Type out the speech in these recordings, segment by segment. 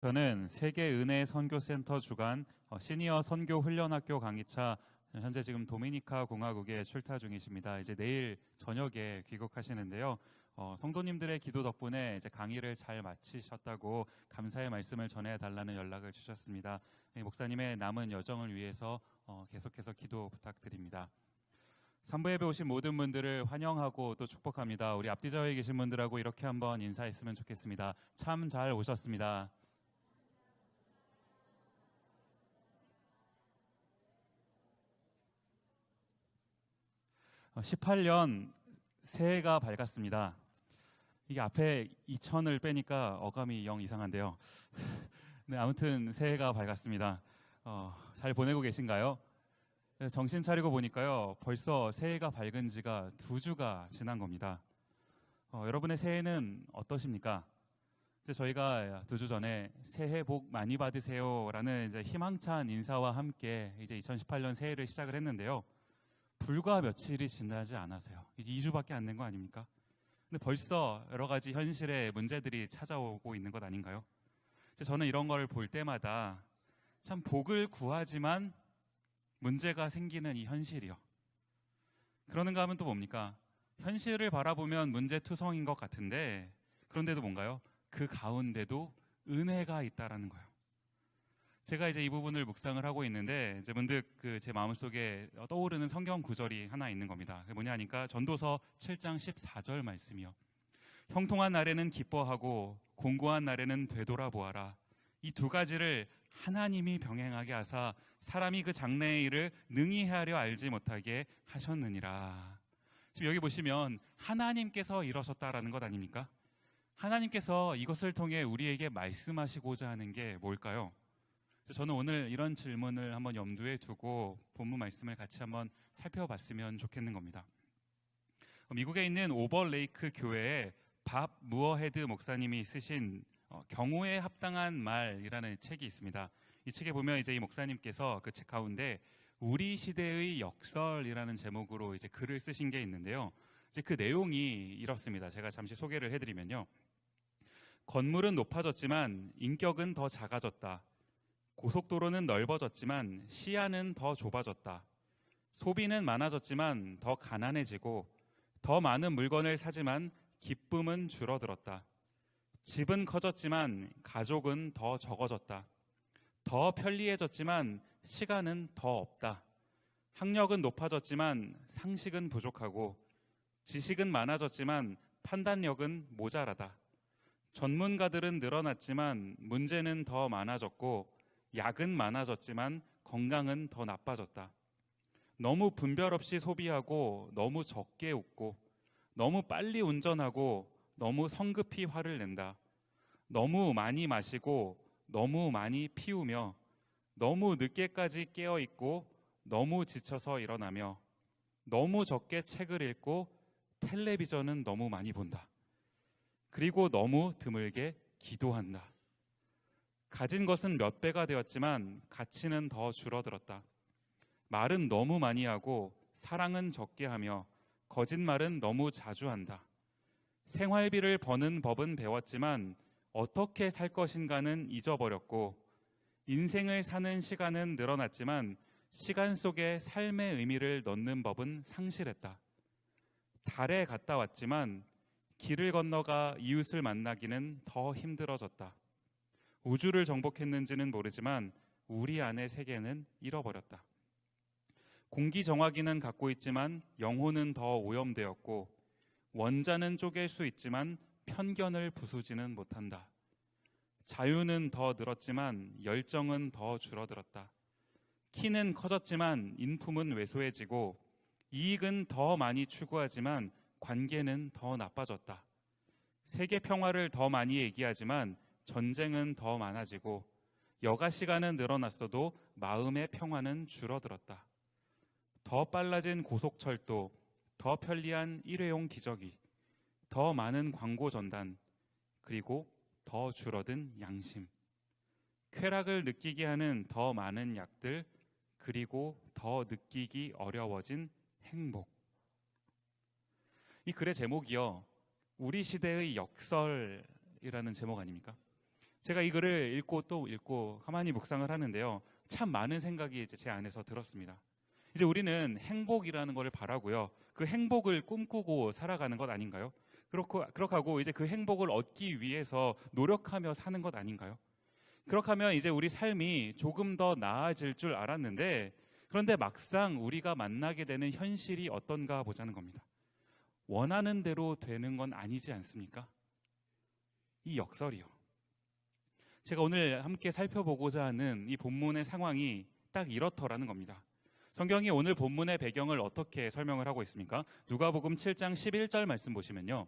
저는 세계은혜 선교센터 주관 시니어 선교 훈련학교 강의차 현재 지금 도미니카 공화국에 출타 중이십니다. 이제 내일 저녁에 귀국하시는데요. 성도님들의 기도 덕분에 이제 강의를 잘 마치셨다고 감사의 말씀을 전해달라는 연락을 주셨습니다. 목사님의 남은 여정을 위해서 계속해서 기도 부탁드립니다. 3부 예배 오신 모든 분들을 환영하고 또 축복합니다. 우리 앞뒤 좌우에 계신 분들하고 이렇게 한번 인사했으면 좋겠습니다. 참 잘 오셨습니다. 18년 새해가 밝았습니다. 이게 앞에 2000을 빼니까 어감이 영 이상한데요. 네, 아무튼 새해가 밝았습니다. 잘 보내고 계신가요? 네, 정신 차리고 보니까요, 벌써 새해가 밝은 지가 2주가 지난 겁니다. 여러분의 새해는 어떠십니까? 이제 저희가 2주 전에 새해 복 많이 받으세요라는 이제 희망찬 인사와 함께 이제 2018년 새해를 시작을 했는데요. 불과 며칠이 지나지 않아서요. 이제 2주밖에 안 된 거 아닙니까? 근데 벌써 여러 가지 현실의 문제들이 찾아오고 있는 것 아닌가요? 저는 이런 걸 볼 때마다 참 복을 구하지만 문제가 생기는 이 현실이요. 그러는가 하면 또 뭡니까? 현실을 바라보면 문제투성인 것 같은데 그런데도 뭔가요? 그 가운데도 은혜가 있다라는 거예요. 제가 이제 이 부분을 묵상을 하고 있는데 이제 문득 제 마음속에 떠오르는 성경 구절이 하나 있는 겁니다. 그게 뭐냐 하니까 전도서 7장 14절 말씀이요. 형통한 날에는 기뻐하고 공고한 날에는 되돌아보아라. 이 두 가지를 하나님이 병행하게 하사 사람이 그 장래의 일을 능히 헤아려 알지 못하게 하셨느니라. 지금 여기 보시면 하나님께서 이러셨다라는 것 아닙니까? 하나님께서 이것을 통해 우리에게 말씀하시고자 하는 게 뭘까요? 저는 오늘 이런 질문을 한번 염두에 두고 본문 말씀을 같이 한번 살펴봤으면 좋겠는 겁니다. 미국에 있는 오버레이크 교회에 밥 무어헤드 목사님이 쓰신 경우에 합당한 말이라는 책이 있습니다. 이 책에 보면 이제 이 목사님께서 그 책 가운데 우리 시대의 역설이라는 제목으로 이제 글을 쓰신 게 있는데요. 이제 그 내용이 이렇습니다. 제가 잠시 소개를 해드리면요. 건물은 높아졌지만 인격은 더 작아졌다. 고속도로는 넓어졌지만 시야는 더 좁아졌다. 소비는 많아졌지만 더 가난해지고 더 많은 물건을 사지만 기쁨은 줄어들었다. 집은 커졌지만 가족은 더 적어졌다. 더 편리해졌지만 시간은 더 없다. 학력은 높아졌지만 상식은 부족하고 지식은 많아졌지만 판단력은 모자라다. 전문가들은 늘어났지만 문제는 더 많아졌고 약은 많아졌지만 건강은 더 나빠졌다. 너무 분별 없이 소비하고 너무 적게 웃고 너무 빨리 운전하고 너무 성급히 화를 낸다. 너무 많이 마시고 너무 많이 피우며 너무 늦게까지 깨어있고 너무 지쳐서 일어나며 너무 적게 책을 읽고 텔레비전은 너무 많이 본다. 그리고 너무 드물게 기도한다. 가진 것은 몇 배가 되었지만 가치는 더 줄어들었다. 말은 너무 많이 하고 사랑은 적게 하며 거짓말은 너무 자주 한다. 생활비를 버는 법은 배웠지만 어떻게 살 것인가는 잊어버렸고 인생을 사는 시간은 늘어났지만 시간 속에 삶의 의미를 넣는 법은 상실했다. 달에 갔다 왔지만 길을 건너가 이웃을 만나기는 더 힘들어졌다. 우주를 정복했는지는 모르지만 우리 안의 세계는 잃어버렸다. 공기 정화기는 갖고 있지만 영혼은 더 오염되었고 원자는 쪼갤 수 있지만 편견을 부수지는 못한다. 자유는 더 늘었지만 열정은 더 줄어들었다. 키는 커졌지만 인품은 왜소해지고 이익은 더 많이 추구하지만 관계는 더 나빠졌다. 세계 평화를 더 많이 얘기하지만 전쟁은 더 많아지고 여가 시간은 늘어났어도 마음의 평화는 줄어들었다. 더 빨라진 고속철도, 더 편리한 일회용 기저귀, 더 많은 광고 전단, 그리고 더 줄어든 양심. 쾌락을 느끼게 하는 더 많은 약들, 그리고 더 느끼기 어려워진 행복. 이 글의 제목이요. 우리 시대의 역설이라는 제목 아닙니까? 제가 이 글을 읽고 또 읽고 가만히 묵상을 하는데요. 참 많은 생각이 이제 제 안에서 들었습니다. 이제 우리는 행복이라는 것을 바라고요. 그 행복을 꿈꾸고 살아가는 것 아닌가요? 그렇게 하고 이제 그 행복을 얻기 위해서 노력하며 사는 것 아닌가요? 그렇게 하면 이제 우리 삶이 조금 더 나아질 줄 알았는데, 그런데 막상 우리가 만나게 되는 현실이 어떤가 보자는 겁니다. 원하는 대로 되는 건 아니지 않습니까? 이 역설이요. 제가 오늘 함께 살펴보고자 하는 이 본문의 상황이 딱 이렇더라는 겁니다. 성경이 오늘 본문의 배경을 어떻게 설명을 하고 있습니까? 누가복음 7장 11절 말씀 보시면요.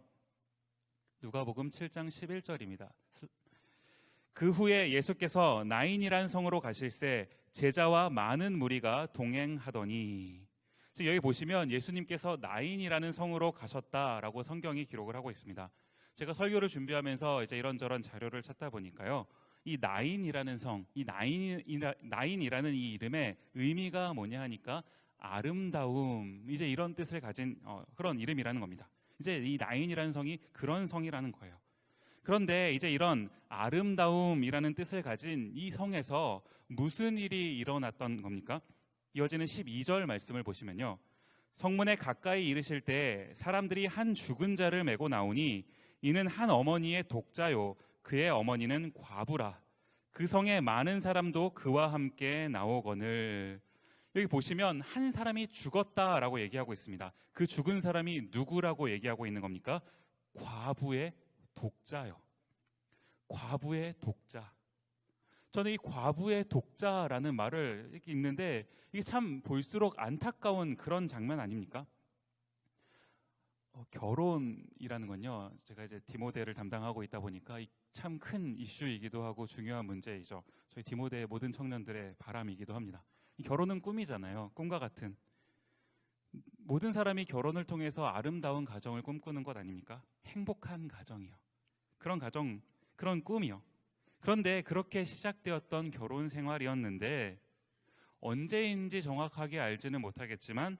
누가복음 7장 11절입니다. 그 후에 예수께서 나인이란 성으로 가실새 제자와 많은 무리가 동행하더니, 여기 보시면 예수님께서 나인이라는 성으로 가셨다라고 성경이 기록을 하고 있습니다. 제가 설교를 준비하면서 이제 이런저런 자료를 찾다 보니까요, 이 나인이라는 성, 이 나인이라는 이 이름의 의미가 뭐냐 하니까 아름다움, 이제 이런 뜻을 가진 그런 이름이라는 겁니다. 이제 이 나인이라는 성이 그런 성이라는 거예요. 그런데 이제 이런 아름다움이라는 뜻을 가진 이 성에서 무슨 일이 일어났던 겁니까? 이어지는 12절 말씀을 보시면요, 성문에 가까이 이르실 때 사람들이 한 죽은 자를 메고 나오니 이는 한 어머니의 독자요 그의 어머니는 과부라. 그 성에 많은 사람도 그와 함께 나오거늘. 여기 보시면 한 사람이 죽었다라고 얘기하고 있습니다. 그 죽은 사람이 누구라고 얘기하고 있는 겁니까? 과부의 독자요. 과부의 독자. 저는 이 과부의 독자라는 말을 이렇게 읽는데 이게 참 볼수록 안타까운 그런 장면 아닙니까? 결혼이라는 건요, 제가 이제 디모데를 담당하고 있다 보니까 참 큰 이슈이기도 하고 중요한 문제이죠. 저희 디모데의 모든 청년들의 바람이기도 합니다. 이 결혼은 꿈이잖아요. 꿈과 같은. 모든 사람이 결혼을 통해서 아름다운 가정을 꿈꾸는 것 아닙니까? 행복한 가정이요. 그런 가정, 그런 꿈이요. 그런데 그렇게 시작되었던 결혼 생활이었는데 언제인지 정확하게 알지는 못하겠지만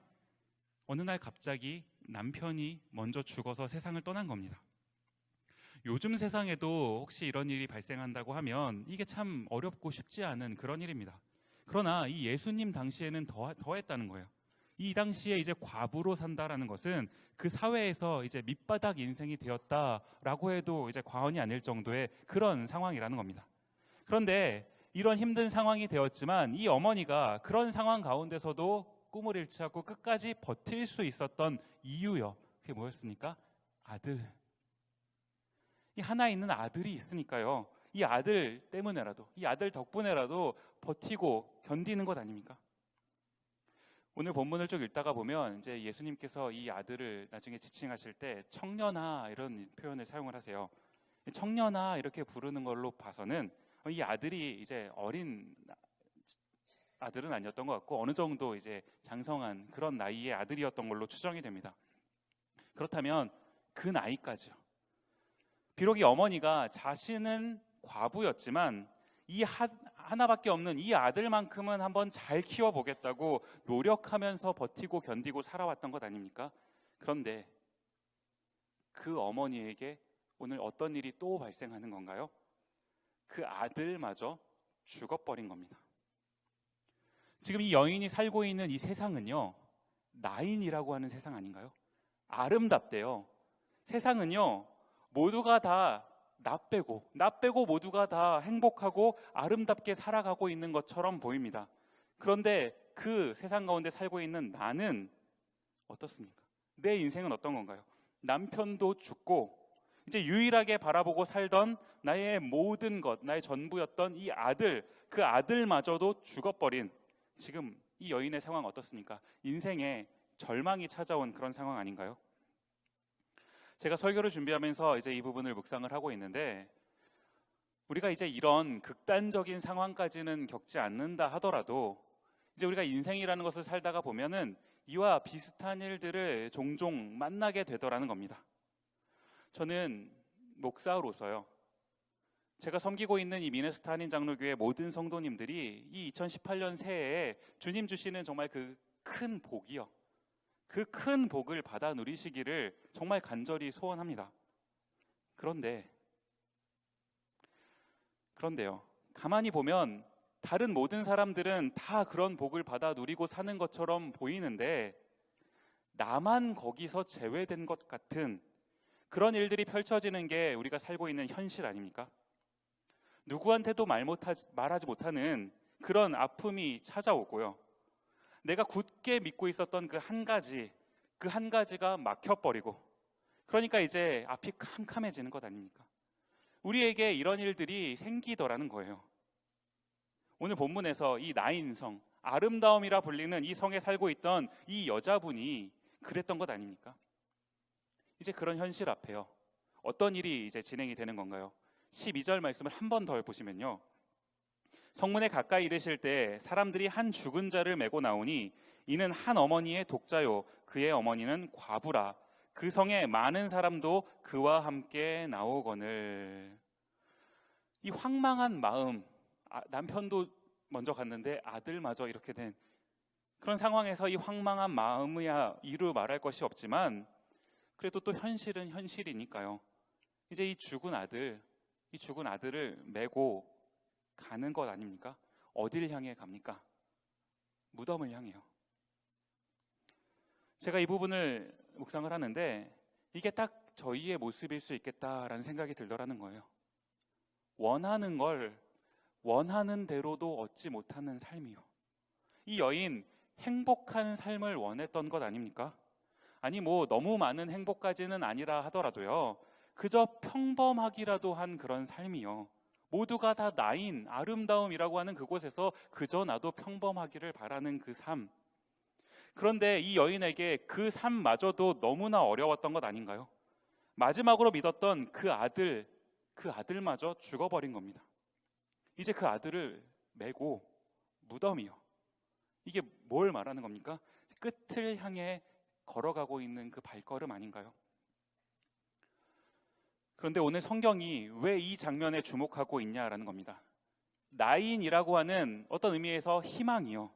어느 날 갑자기 남편이 먼저 죽어서 세상을 떠난 겁니다. 요즘 세상에도 혹시 이런 일이 발생한다고 하면 이게 참 어렵고 쉽지 않은 그런 일입니다. 그러나 이 예수님 당시에는 더했다는 거예요. 이 당시에 이제 과부로 산다라는 것은 그 사회에서 이제 밑바닥 인생이 되었다라고 해도 이제 과언이 아닐 정도의 그런 상황이라는 겁니다. 그런데 이런 힘든 상황이 되었지만 이 어머니가 그런 상황 가운데서도 꿈을 잃지 않고 끝까지 버틸 수 있었던 이유요. 그게 뭐였습니까? 아들. 이 하나 있는 아들이 있으니까요. 이 아들 때문에라도, 이 아들 덕분에라도 버티고 견디는 것 아닙니까? 오늘 본문을 쭉 읽다가 보면 이제 예수님께서 이 아들을 나중에 지칭하실 때 청년아 이런 표현을 사용을 하세요. 청년아 이렇게 부르는 걸로 봐서는 이 아들이 이제 어린 아들은 아니었던 것 같고 어느 정도 이제 장성한 그런 나이의 아들이었던 걸로 추정이 됩니다. 그렇다면 그 나이까지요. 비록 이 어머니가 자신은 과부였지만 이 하나밖에 없는 이 아들만큼은 한번 잘 키워보겠다고 노력하면서 버티고 견디고 살아왔던 것 아닙니까? 그런데 그 어머니에게 오늘 어떤 일이 또 발생하는 건가요? 그 아들마저 죽어버린 겁니다. 지금 이 여인이 살고 있는 이 세상은요, 나인이라고 하는 세상 아닌가요? 아름답대요. 세상은요, 모두가 다 나 빼고 모두가 다 행복하고 아름답게 살아가고 있는 것처럼 보입니다. 그런데 그 세상 가운데 살고 있는 나는 어떻습니까? 내 인생은 어떤 건가요? 남편도 죽고 이제 유일하게 바라보고 살던 나의 모든 것, 나의 전부였던 이 아들, 그 아들마저도 죽어버린 지금 이 여인의 상황 어떻습니까? 인생에 절망이 찾아온 그런 상황 아닌가요? 제가 설교를 준비하면서 이제 이 부분을 묵상을 하고 있는데 우리가 이제 이런 극단적인 상황까지는 겪지 않는다 하더라도 이제 우리가 인생이라는 것을 살다가 보면은 이와 비슷한 일들을 종종 만나게 되더라는 겁니다. 저는 목사로서요, 제가 섬기고 있는 이 미네소타 한인장로교회 모든 성도님들이 이 2018년 새해에 주님 주시는 정말 그 큰 복이요, 그 큰 복을 받아 누리시기를 정말 간절히 소원합니다. 그런데 그런데요, 가만히 보면 다른 모든 사람들은 다 그런 복을 받아 누리고 사는 것처럼 보이는데 나만 거기서 제외된 것 같은 그런 일들이 펼쳐지는 게 우리가 살고 있는 현실 아닙니까? 누구한테도 말하지 못하는 그런 아픔이 찾아오고요. 내가 굳게 믿고 있었던 그 한 가지가 막혀버리고, 그러니까 이제 앞이 캄캄해지는 것 아닙니까? 우리에게 이런 일들이 생기더라는 거예요. 오늘 본문에서 이 나인성, 아름다움이라 불리는 이 성에 살고 있던 이 여자분이 그랬던 것 아닙니까? 이제 그런 현실 앞에요, 어떤 일이 이제 진행이 되는 건가요? 12절 말씀을 한 번 더 보시면요, 성문에 가까이 이르실 때 사람들이 한 죽은 자를 메고 나오니 이는 한 어머니의 독자요 그의 어머니는 과부라. 그 성에 많은 사람도 그와 함께 나오거늘. 이 황망한 마음, 남편도 먼저 갔는데 아들마저 이렇게 된 그런 상황에서 이 황망한 마음이야 이루 말할 것이 없지만, 그래도 또 현실은 현실이니까요. 이제 이 죽은 아들을 메고 가는 것 아닙니까? 어딜 향해 갑니까? 무덤을 향해요. 제가 이 부분을 묵상을 하는데 이게 딱 저희의 모습일 수 있겠다라는 생각이 들더라는 거예요. 원하는 걸 원하는 대로도 얻지 못하는 삶이요. 이 여인 행복한 삶을 원했던 것 아닙니까? 아니 너무 많은 행복까지는 아니라 하더라도요, 그저 평범하기라도 한 그런 삶이요. 모두가 다 나인 아름다움이라고 하는 그곳에서 그저 나도 평범하기를 바라는 그 삶. 그런데 이 여인에게 그 삶마저도 너무나 어려웠던 것 아닌가요? 마지막으로 믿었던 그 아들마저 죽어버린 겁니다. 이제 그 아들을 메고 무덤이요. 이게 뭘 말하는 겁니까? 끝을 향해 걸어가고 있는 그 발걸음 아닌가요? 그런데 오늘 성경이 왜 이 장면에 주목하고 있냐라는 겁니다. 나인이라고 하는 어떤 의미에서 희망이요,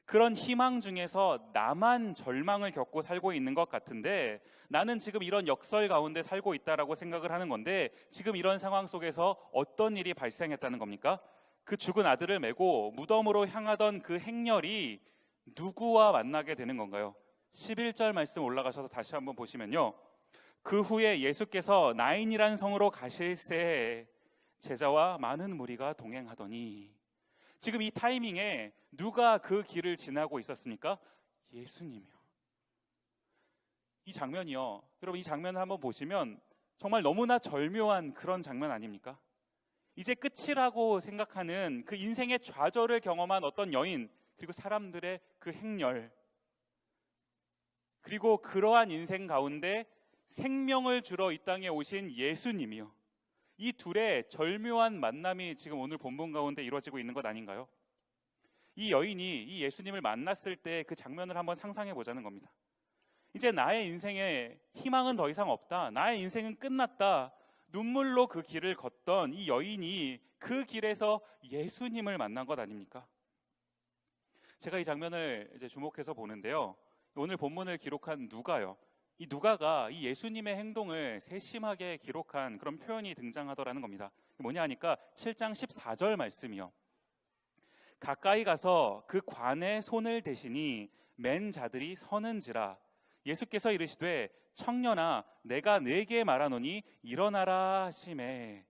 그런 희망 중에서 나만 절망을 겪고 살고 있는 것 같은데, 나는 지금 이런 역설 가운데 살고 있다라고 생각을 하는 건데, 지금 이런 상황 속에서 어떤 일이 발생했다는 겁니까? 그 죽은 아들을 메고 무덤으로 향하던 그 행렬이 누구와 만나게 되는 건가요? 11절 말씀 올라가셔서 다시 한번 보시면요, 그 후에 예수께서 나인이란 성으로 가실새 제자와 많은 무리가 동행하더니. 지금 이 타이밍에 누가 그 길을 지나고 있었습니까? 예수님이요. 이 장면이요, 여러분 이 장면을 한번 보시면 정말 너무나 절묘한 그런 장면 아닙니까? 이제 끝이라고 생각하는 그 인생의 좌절을 경험한 어떤 여인, 그리고 사람들의 그 행렬, 그리고 그러한 인생 가운데 생명을 주러 이 땅에 오신 예수님이요, 이 둘의 절묘한 만남이 지금 오늘 본문 가운데 이루어지고 있는 것 아닌가요? 이 여인이 이 예수님을 만났을 때 그 장면을 한번 상상해 보자는 겁니다. 이제 나의 인생에 희망은 더 이상 없다, 나의 인생은 끝났다, 눈물로 그 길을 걷던 이 여인이 그 길에서 예수님을 만난 것 아닙니까? 제가 이 장면을 이제 주목해서 보는데요, 오늘 본문을 기록한 누가요, 이 누가가 이 예수님의 행동을 세심하게 기록한 그런 표현이 등장하더라는 겁니다. 뭐냐 하니까 7장 14절 말씀이요, 가까이 가서 그 관에 손을 대시니 맨 자들이 서는지라. 예수께서 이르시되 청년아 내가 네게 말하노니 일어나라 하시매.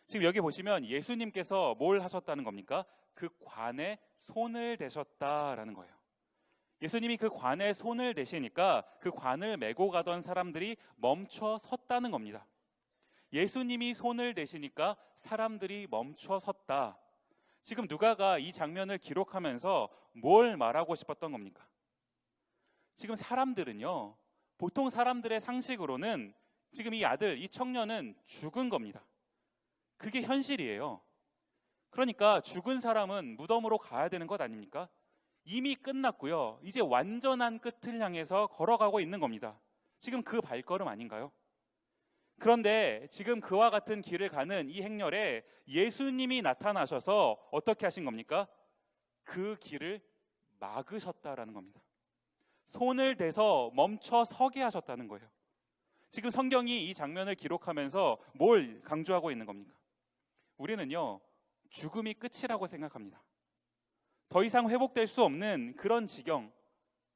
지금 여기 보시면 예수님께서 뭘 하셨다는 겁니까? 그 관에 손을 대셨다라는 거예요. 예수님이 그 관에 손을 대시니까 그 관을 메고 가던 사람들이 멈춰 섰다는 겁니다. 예수님이 손을 대시니까 사람들이 멈춰 섰다. 지금 누가가 이 장면을 기록하면서 뭘 말하고 싶었던 겁니까? 지금 사람들은요, 보통 사람들의 상식으로는 지금 이 청년은 죽은 겁니다. 그게 현실이에요. 그러니까 죽은 사람은 무덤으로 가야 되는 것 아닙니까? 이미 끝났고요, 이제 완전한 끝을 향해서 걸어가고 있는 겁니다. 지금 그 발걸음 아닌가요? 그런데 지금 그와 같은 길을 가는 이 행렬에 예수님이 나타나셔서 어떻게 하신 겁니까? 그 길을 막으셨다라는 겁니다. 손을 대서 멈춰 서게 하셨다는 거예요. 지금 성경이 이 장면을 기록하면서 뭘 강조하고 있는 겁니까? 우리는요, 죽음이 끝이라고 생각합니다. 더 이상 회복될 수 없는 그런 지경,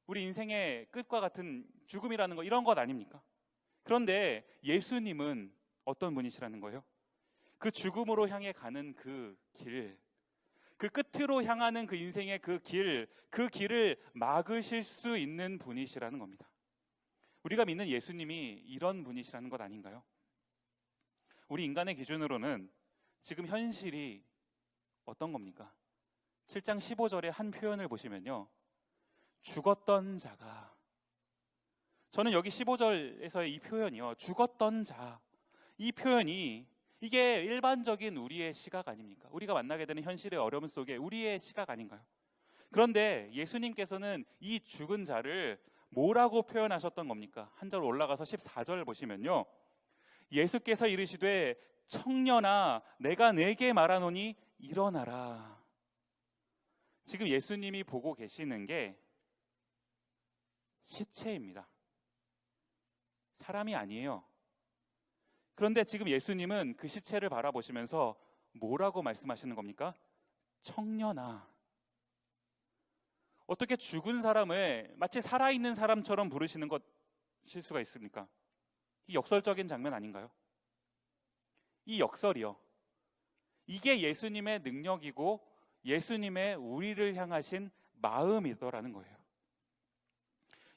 우리 인생의 끝과 같은 죽음이라는 거, 이런 것 아닙니까? 그런데 예수님은 어떤 분이시라는 거예요? 그 죽음으로 향해 가는 그 길, 그 끝으로 향하는 그 인생의 그 길을 막으실 수 있는 분이시라는 겁니다. 우리가 믿는 예수님이 이런 분이시라는 것 아닌가요? 우리 인간의 기준으로는 지금 현실이 어떤 겁니까? 7장 15절의 한 표현을 보시면요, 죽었던 자가, 저는 여기 15절에서의 이 표현이요, 죽었던 자, 이 표현이 이게 일반적인 우리의 시각 아닙니까? 우리가 만나게 되는 현실의 어려움 속에 우리의 시각 아닌가요? 그런데 예수님께서는 이 죽은 자를 뭐라고 표현하셨던 겁니까? 한 절 올라가서 14절 보시면요, 예수께서 이르시되 청년아 내가 네게 말하노니 일어나라. 지금 예수님이 보고 계시는 게 시체입니다. 사람이 아니에요. 그런데 지금 예수님은 그 시체를 바라보시면서 뭐라고 말씀하시는 겁니까? 청년아. 어떻게 죽은 사람을 마치 살아있는 사람처럼 부르시는 것일 수가 있습니까? 이 역설적인 장면 아닌가요? 이 역설이요, 이게 예수님의 능력이고 예수님의 우리를 향하신 마음이더라는 거예요.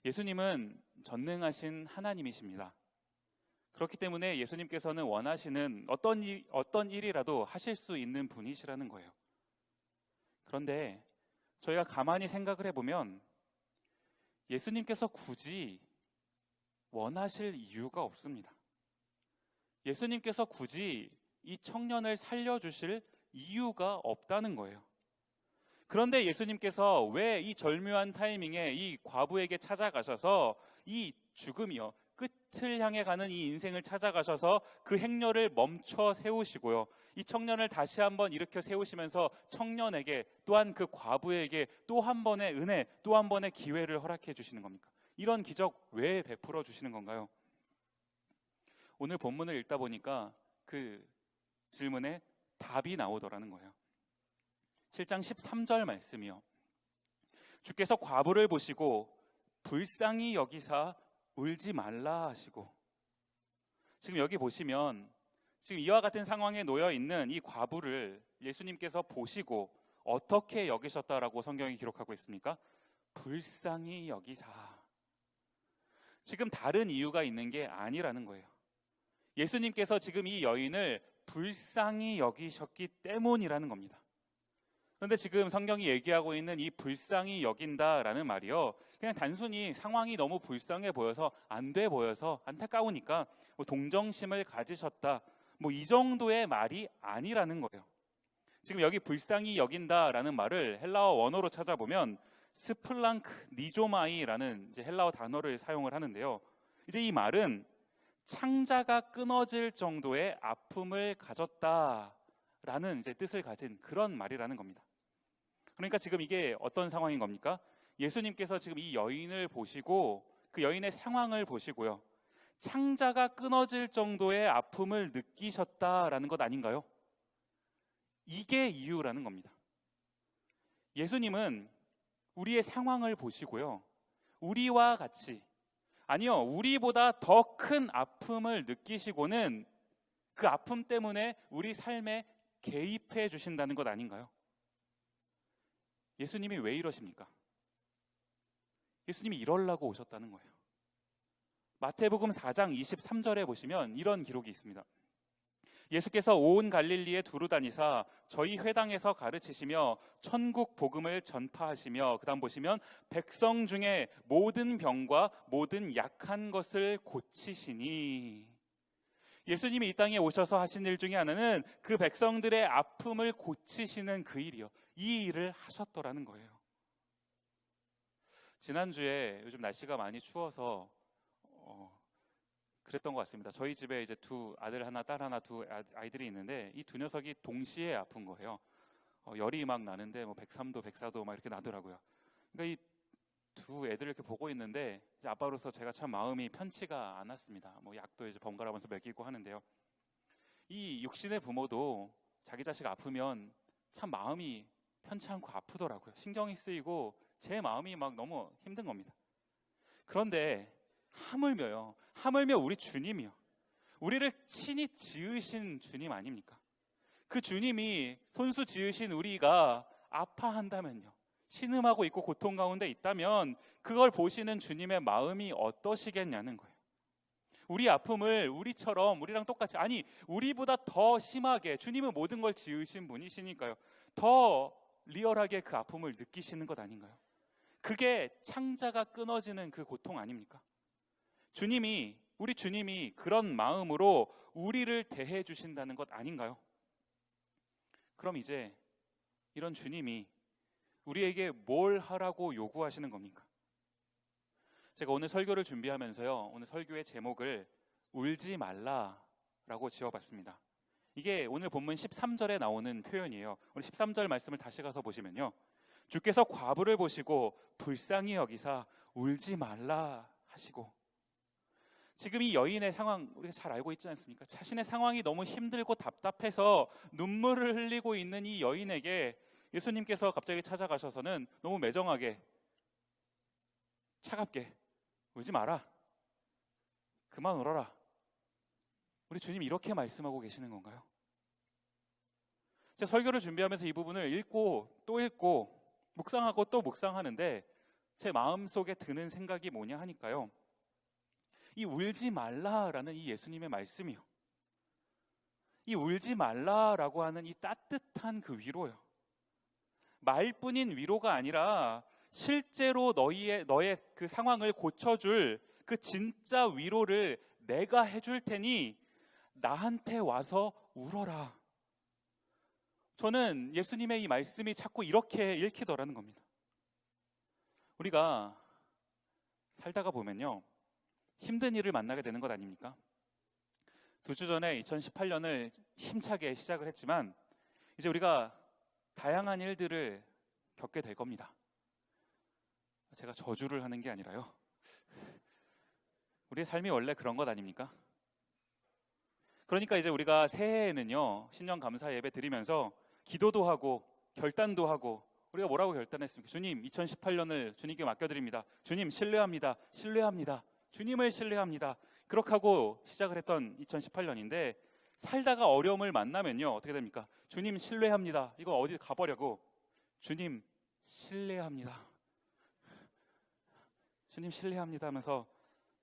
예수님은 전능하신 하나님이십니다. 그렇기 때문에 예수님께서는 원하시는 어떤 일이라도 하실 수 있는 분이시라는 거예요. 그런데 저희가 가만히 생각을 해보면 예수님께서 굳이 원하실 이유가 없습니다. 예수님께서 굳이 이 청년을 살려주실 이유가 없다는 거예요. 그런데 예수님께서 왜 이 절묘한 타이밍에 이 과부에게 찾아가셔서 이 죽음이요, 끝을 향해 가는 이 인생을 찾아가셔서 그 행렬을 멈춰 세우시고요, 이 청년을 다시 한번 일으켜 세우시면서 청년에게 또한 그 과부에게 또 한 번의 은혜, 또 한 번의 기회를 허락해 주시는 겁니까? 이런 기적 왜 베풀어 주시는 건가요? 오늘 본문을 읽다 보니까 그 질문에 답이 나오더라는 거예요. 7장 13절 말씀이요, 주께서 과부를 보시고 불쌍히 여기사 울지 말라 하시고. 지금 여기 보시면 지금 이와 같은 상황에 놓여 있는 이 과부를 예수님께서 보시고 어떻게 여기셨다라고 성경이 기록하고 있습니까? 불쌍히 여기사. 지금 다른 이유가 있는 게 아니라는 거예요. 예수님께서 지금 이 여인을 불쌍히 여기셨기 때문이라는 겁니다. 그런데 지금 성경이 얘기하고 있는 이 불쌍히 여긴다라는 말이요, 그냥 단순히 상황이 너무 불쌍해 보여서, 안 돼 보여서, 안타까우니까 뭐 동정심을 가지셨다, 뭐 이 정도의 말이 아니라는 거예요. 지금 여기 불쌍히 여긴다라는 말을 헬라어 원어로 찾아보면 스플랑크 니조마이라는 이제 헬라어 단어를 사용을 하는데요, 이제 이 말은 창자가 끊어질 정도의 아픔을 가졌다라는 이제 뜻을 가진 그런 말이라는 겁니다. 그러니까 지금 이게 어떤 상황인 겁니까? 예수님께서 지금 이 여인을 보시고 그 여인의 상황을 보시고요, 창자가 끊어질 정도의 아픔을 느끼셨다라는 것 아닌가요? 이게 이유라는 겁니다. 예수님은 우리의 상황을 보시고요, 우리와 같이, 아니요, 우리보다 더 큰 아픔을 느끼시고는 그 아픔 때문에 우리 삶에 개입해 주신다는 것 아닌가요? 예수님이 왜 이러십니까? 예수님이 이러려고 오셨다는 거예요. 마태복음 4장 23절에 보시면 이런 기록이 있습니다. 예수께서 온 갈릴리에 두루 다니사 저희 회당에서 가르치시며 천국 복음을 전파하시며, 그 다음 보시면 백성 중에 모든 병과 모든 약한 것을 고치시니. 예수님이 이 땅에 오셔서 하신 일 중에 하나는 그 백성들의 아픔을 고치시는 그 일이요, 이 일을 하셨더라는 거예요. 지난주에 요즘 날씨가 많이 추워서 그랬던 것 같습니다. 저희 집에 이제 두 아들 하나, 딸 하나, 두 아이들이 있는데 이 두 녀석이 동시에 아픈 거예요. 열이 막 나는데 뭐 103도, 104도 막 이렇게 나더라고요. 그러니까 이 두 애들을 이렇게 보고 있는데 이제 아빠로서 제가 참 마음이 편치가 않았습니다. 뭐 약도 이제 번갈아가면서 먹이고 하는데요. 이 육신의 부모도 자기 자식 아프면 참 마음이 편치 않고 아프더라고요. 신경이 쓰이고 제 마음이 막 너무 힘든 겁니다. 그런데 하물며 우리 주님이요, 우리를 친히 지으신 주님 아닙니까? 그 주님이 손수 지으신 우리가 아파한다면요, 신음하고 있고 고통 가운데 있다면 그걸 보시는 주님의 마음이 어떠시겠냐는 거예요. 우리 아픔을 우리랑 똑같이, 아니 우리보다 더 심하게, 주님은 모든 걸 지으신 분이시니까요, 더 리얼하게 그 아픔을 느끼시는 것 아닌가요? 그게 창자가 끊어지는 그 고통 아닙니까? 우리 주님이 그런 마음으로 우리를 대해 주신다는 것 아닌가요? 그럼 이제 이런 주님이 우리에게 뭘 하라고 요구하시는 겁니까? 제가 오늘 설교를 준비하면서요, 오늘 설교의 제목을 울지 말라라고 지어봤습니다. 이게 오늘 본문 13절에 나오는 표현이에요. 오늘 13절 말씀을 다시 가서 보시면요, 주께서 과부를 보시고 불쌍히 여기사 울지 말라 하시고, 지금 이 여인의 상황 우리가 잘 알고 있지 않습니까? 자신의 상황이 너무 힘들고 답답해서 눈물을 흘리고 있는 이 여인에게 예수님께서 갑자기 찾아가셔서는 너무 매정하게, 차갑게 울지 마라, 그만 울어라. 우리 주님 이렇게 말씀하고 계시는 건가요? 제가 설교를 준비하면서 이 부분을 읽고 또 읽고 묵상하고 또 묵상하는데 제 마음속에 드는 생각이 뭐냐 하니까요, 이 울지 말라라는 이 예수님의 말씀이요, 이 울지 말라라고 하는 이 따뜻한 그 위로요, 말뿐인 위로가 아니라 실제로 너의 그 상황을 고쳐줄 그 진짜 위로를 내가 해줄 테니 나한테 와서 울어라. 저는 예수님의 이 말씀이 자꾸 이렇게 읽히더라는 겁니다. 우리가 살다가 보면요, 힘든 일을 만나게 되는 것 아닙니까? 2주 전에 2018년을 힘차게 시작을 했지만 이제 우리가 다양한 일들을 겪게 될 겁니다. 제가 저주를 하는 게 아니라요, 우리의 삶이 원래 그런 것 아닙니까? 그러니까 이제 우리가 새해에는요, 신년 감사 예배 드리면서 기도도 하고 결단도 하고, 우리가 뭐라고 결단했습니까? 주님, 2018년을 주님께 맡겨드립니다. 주님 신뢰합니다. 주님을 신뢰합니다. 그렇게 하고 시작을 했던 2018년인데 살다가 어려움을 만나면요, 어떻게 됩니까? 주님 신뢰합니다. 이거 어디 가버려고 주님 신뢰합니다. 주님 신뢰합니다 하면서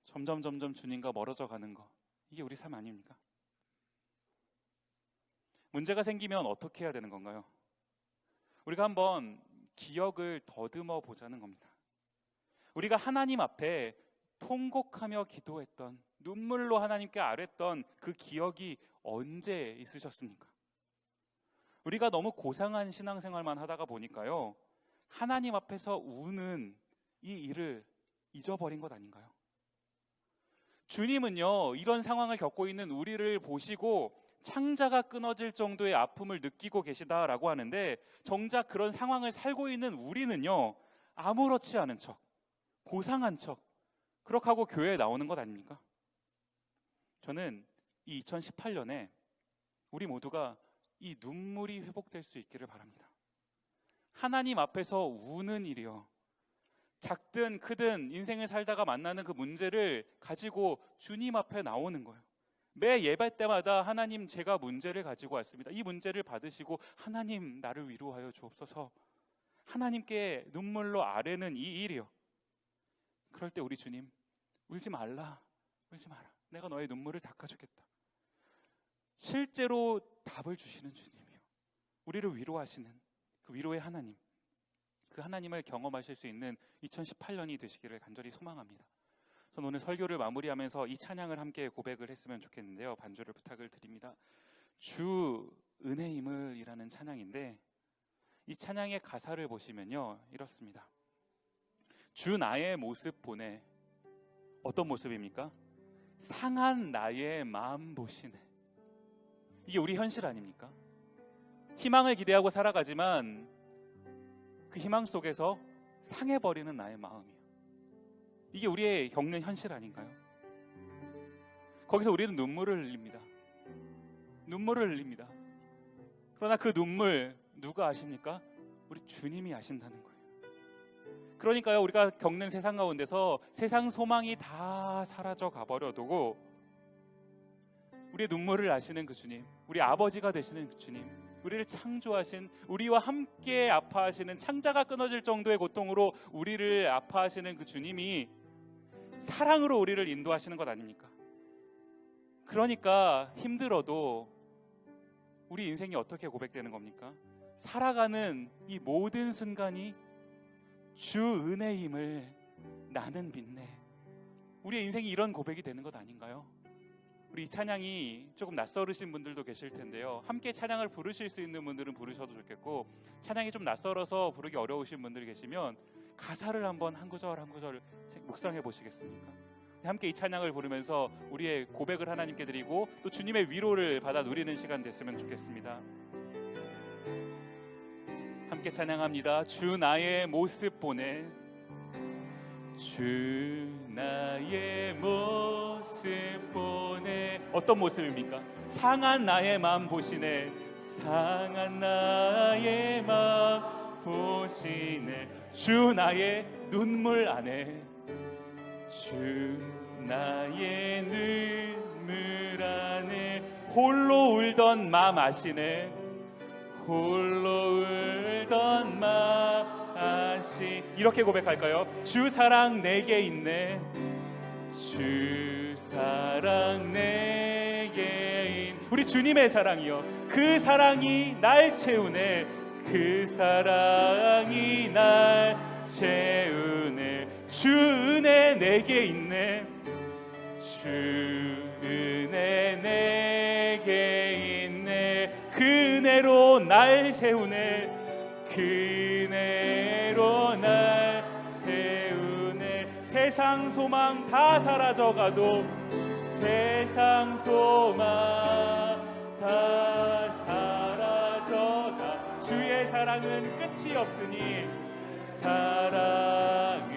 점점 주님과 멀어져 가는 거, 이게 우리 삶 아닙니까? 문제가 생기면 어떻게 해야 되는 건가요? 우리가 한번 기억을 더듬어 보자는 겁니다. 우리가 하나님 앞에 통곡하며 기도했던, 눈물로 하나님께 아뢰던 그 기억이 언제 있으셨습니까? 우리가 너무 고상한 신앙생활만 하다가 보니까요, 하나님 앞에서 우는 이 일을 잊어버린 것 아닌가요? 주님은요, 이런 상황을 겪고 있는 우리를 보시고 창자가 끊어질 정도의 아픔을 느끼고 계시다라고 하는데, 정작 그런 상황을 살고 있는 우리는요, 아무렇지 않은 척, 고상한 척, 그렇게 하고 교회에 나오는 것 아닙니까? 저는 이 2018년에 우리 모두가 이 눈물이 회복될 수 있기를 바랍니다. 하나님 앞에서 우는 일이요, 작든 크든 인생을 살다가 만나는 그 문제를 가지고 주님 앞에 나오는 거예요. 매 예배 때마다 하나님, 제가 문제를 가지고 왔습니다. 이 문제를 받으시고 하나님 나를 위로하여 주옵소서, 하나님께 눈물로 아뢰는 이 일이요. 그럴 때 우리 주님, 울지 마라, 내가 너의 눈물을 닦아주겠다. 실제로 답을 주시는 주님이요, 우리를 위로하시는 그 위로의 하나님, 그 하나님을 경험하실 수 있는 2018년이 되시기를 간절히 소망합니다. 저는 오늘 설교를 마무리하면서 이 찬양을 함께 고백을 했으면 좋겠는데요, 반주를 부탁을 드립니다. 주 은혜임을 이라는 찬양인데, 이 찬양의 가사를 보시면요, 이렇습니다. 주 나의 모습 보네. 어떤 모습입니까? 상한 나의 마음 보시네. 이게 우리 현실 아닙니까? 희망을 기대하고 살아가지만 그 희망 속에서 상해버리는 나의 마음이요, 이게 우리의 겪는 현실 아닌가요? 거기서 우리는 눈물을 흘립니다. 그러나 그 눈물 누가 아십니까? 우리 주님이 아신다는 거예요. 그러니까요, 우리가 겪는 세상 가운데서 세상 소망이 다 사라져 가버려도 우리의 눈물을 아시는 그 주님, 우리 아버지가 되시는 그 주님, 우리를 창조하신, 우리와 함께 아파하시는, 창자가 끊어질 정도의 고통으로 우리를 아파하시는 그 주님이 사랑으로 우리를 인도하시는 것 아닙니까? 그러니까 힘들어도 우리 인생이 어떻게 고백되는 겁니까? 살아가는 이 모든 순간이 주 은혜임을 나는 믿네. 우리의 인생이 이런 고백이 되는 것 아닌가요? 우리 이 찬양이 조금 낯설으신 분들도 계실 텐데요, 함께 찬양을 부르실 수 있는 분들은 부르셔도 좋겠고, 찬양이 좀 낯설어서 부르기 어려우신 분들 계시면 가사를 한번 한 구절 한 구절 묵상해 보시겠습니까? 함께 이 찬양을 부르면서 우리의 고백을 하나님께 드리고 또 주님의 위로를 받아 누리는 시간 됐으면 좋겠습니다. 함께 찬양합니다. 주 나의 모습 보네. 주 나의 모습 보네. 어떤 모습입니까? 상한 나의 마음 보시네. 상한 나의 마음 보시네. 주 나의 눈물 안에, 주 나의 눈물 안에 홀로 울던 맘 아시네. 홀로 울던 맘 아시. 이렇게 고백할까요? 주 사랑 내게 있네. 주 사랑 내게 있네. 우리 주님의 사랑이요, 그 사랑이 날 채우네. 그 사랑이 날 채우네. 주 은혜 내게 있네. 주 은혜 내게 있네. 그 은혜로 날 세우네. 그 은혜로 날 세우네. 세상 소망 다 사라져가도, 세상 소망 다 사라져가 주의 사랑은 끝이 없으니, 사랑은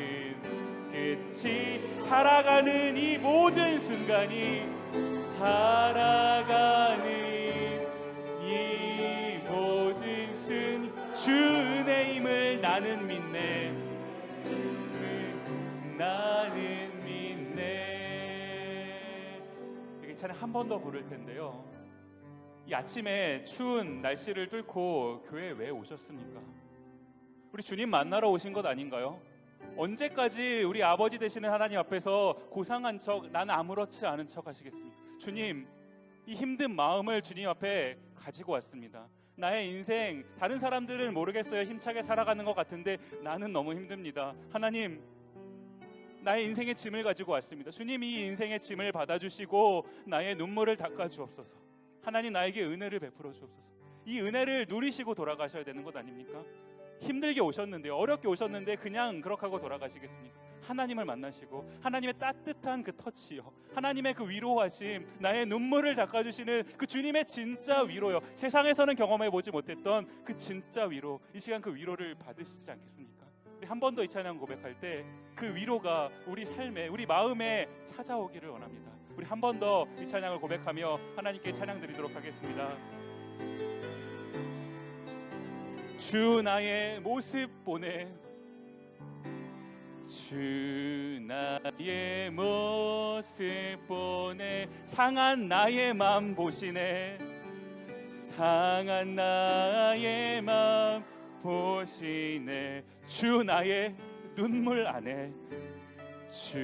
끝이, 살아가는 이 모든 순간이, 살아가는 이 모든 순간 주 은혜임을 나는 믿네. 나는 믿네. 여기 찬양 한 번 더 부를 텐데요, 이 아침에 추운 날씨를 뚫고 교회에 왜 오셨습니까? 우리 주님 만나러 오신 것 아닌가요? 언제까지 우리 아버지 되시는 하나님 앞에서 고상한 척, 나는 아무렇지 않은 척 하시겠습니까? 주님, 이 힘든 마음을 주님 앞에 가지고 왔습니다. 나의 인생, 다른 사람들은 모르겠어요, 힘차게 살아가는 것 같은데 나는 너무 힘듭니다. 하나님, 나의 인생의 짐을 가지고 왔습니다. 주님, 이 인생의 짐을 받아주시고 나의 눈물을 닦아주옵소서. 하나님, 나에게 은혜를 베풀어 주옵소서. 이 은혜를 누리시고 돌아가셔야 되는 것 아닙니까? 힘들게 오셨는데요, 어렵게 오셨는데 그냥 그렇게 하고 돌아가시겠습니까? 하나님을 만나시고 하나님의 따뜻한 그 터치요, 하나님의 그 위로하심, 나의 눈물을 닦아주시는 그 주님의 진짜 위로요, 세상에서는 경험해보지 못했던 그 진짜 위로, 이 시간 그 위로를 받으시지 않겠습니까? 한 번 더 이 찬양 고백할 때 그 위로가 우리 삶에, 우리 마음에 찾아오기를 원합니다. 우리 한 번 더 이 찬양을 고백하며 하나님께 찬양 드리도록 하겠습니다. 주 나의 모습 보네. 주 나의 모습 보네. 상한 나의 맘 보시네. 상한 나의 맘 보시네. 주 나의 눈물 안에, 주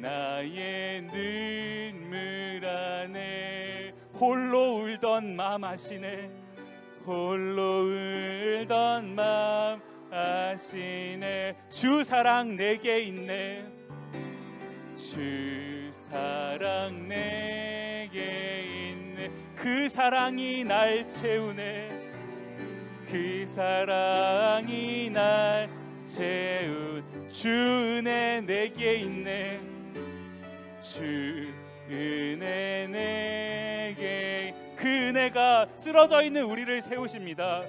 나의 눈물 안에 홀로 울던 맘 아시네. 홀로 울던 맘 아시네. 주 사랑 내게 있네. 주 사랑 내게 있네. 그 사랑이 날 채우네. 그 사랑이 날 채운 주 은혜 내게 있네. 주 은혜 내게, 그 은혜가 쓰러져 있는 우리를 세우십니다.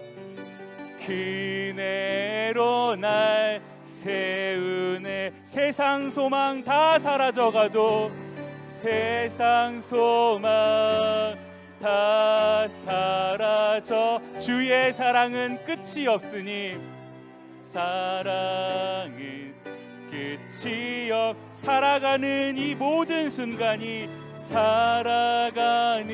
그 은혜로 날 세우네. 세상 소망 다 사라져가도, 세상 소망 다 사라져. 주의 사랑은 끝이 없으니 사랑은 끝이 없. 살아가는 이 모든 순간이 살아가는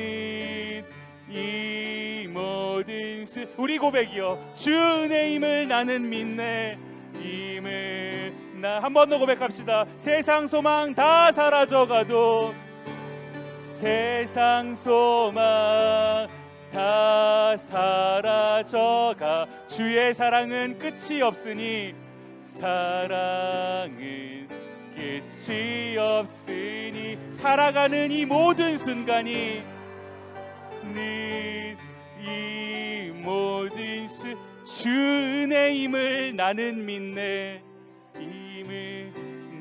이 모든 우리 고백이요. 주의 힘을 나는 믿네. 힘을 나 한 번 더 고백합시다. 세상 소망 다 사라져가도 세상 소망 다 사라져가 주의 사랑은 끝이 없으니 사랑은 끝이 없으니 살아가는 이 모든 순간이 이 모든 주의 힘을 나는 믿네. 힘을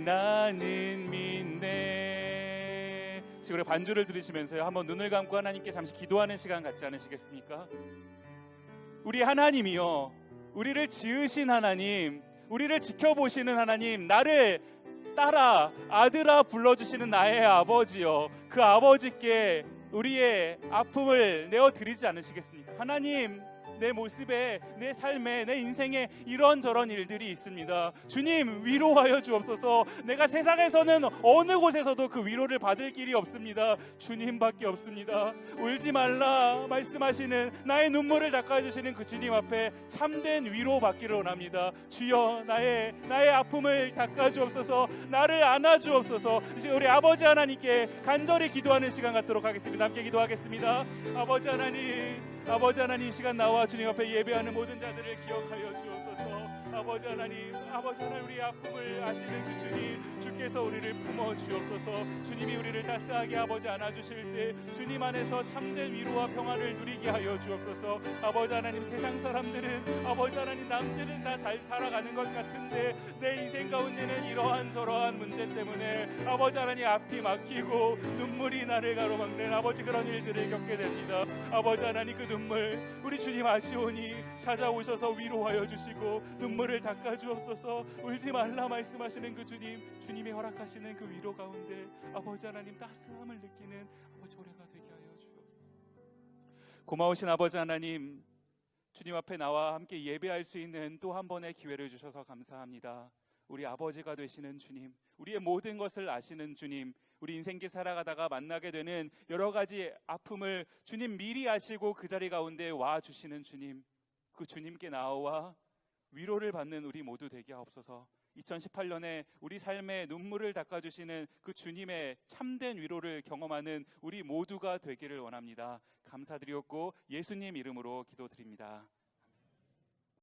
나는 믿네. 지금 반주를 들으시면서요, 한번 눈을 감고 하나님께 잠시 기도하는 시간 갖지 않으시겠습니까? 우리 하나님이요, 우리를 지으신 하나님, 우리를 지켜보시는 하나님, 나를 딸아 아들아 불러주시는 나의 아버지요, 그 아버지께 우리의 아픔을 내어드리지 않으시겠습니까? 하나님, 내 모습에, 내 삶에, 내 인생에 이런저런 일들이 있습니다. 주님, 위로하여 주옵소서. 내가 세상에서는 어느 곳에서도 그 위로를 받을 길이 없습니다. 주님밖에 없습니다. 울지 말라 말씀하시는, 나의 눈물을 닦아주시는 그 주님 앞에 참된 위로 받기를 원합니다. 주여, 나의 아픔을 닦아주옵소서. 나를 안아주옵소서. 이제 우리 아버지 하나님께 간절히 기도하는 시간 갖도록 하겠습니다. 함께 기도하겠습니다. 아버지 하나님, 이 시간 나와 주님 앞에 예배하는 모든 자들을 기억하여 주옵소서. 아버지 하나님, 우리 아픔을 아시는 그 주님, 주께서 우리를 품어 주옵소서. 주님이 우리를 따스하게 아버지 안아주실 때 주님 안에서 참된 위로와 평안을 누리게 하여 주옵소서. 아버지 하나님, 세상 사람들은, 아버지 하나님, 남들은 다 잘 살아가는 것 같은데 내 인생 가운데는 이러한 저러한 문제 때문에 아버지 하나님 앞이 막히고 눈물이 나를 가로막는 아버지 그런 일들을 겪게 됩니다. 아버지 하나님, 그 눈물 우리 주님 아시오니 찾아오셔서 위로하여 주시고 눈물을 닦아 주옵소서. 울지 말라 말씀하시는 그 주님이 허락하시는 그 위로 가운데 아버지 하나님 따스함을 느끼는 아버지 올해가 되게 하여 주옵소서. 고마우신 아버지 하나님, 주님 앞에 나와 함께 예배할 수 있는 또 한 번의 기회를 주셔서 감사합니다. 우리 아버지가 되시는 주님, 우리의 모든 것을 아시는 주님, 우리 인생길 살아가다가 만나게 되는 여러 가지 아픔을 주님 미리 아시고 그 자리 가운데 와 주시는 주님, 그 주님께 나와 위로를 받는 우리 모두 되게 하옵소서. 2018년에 우리 삶에 눈물을 닦아주시는 그 주님의 참된 위로를 경험하는 우리 모두가 되기를 원합니다. 감사드리옵고 예수님 이름으로 기도드립니다.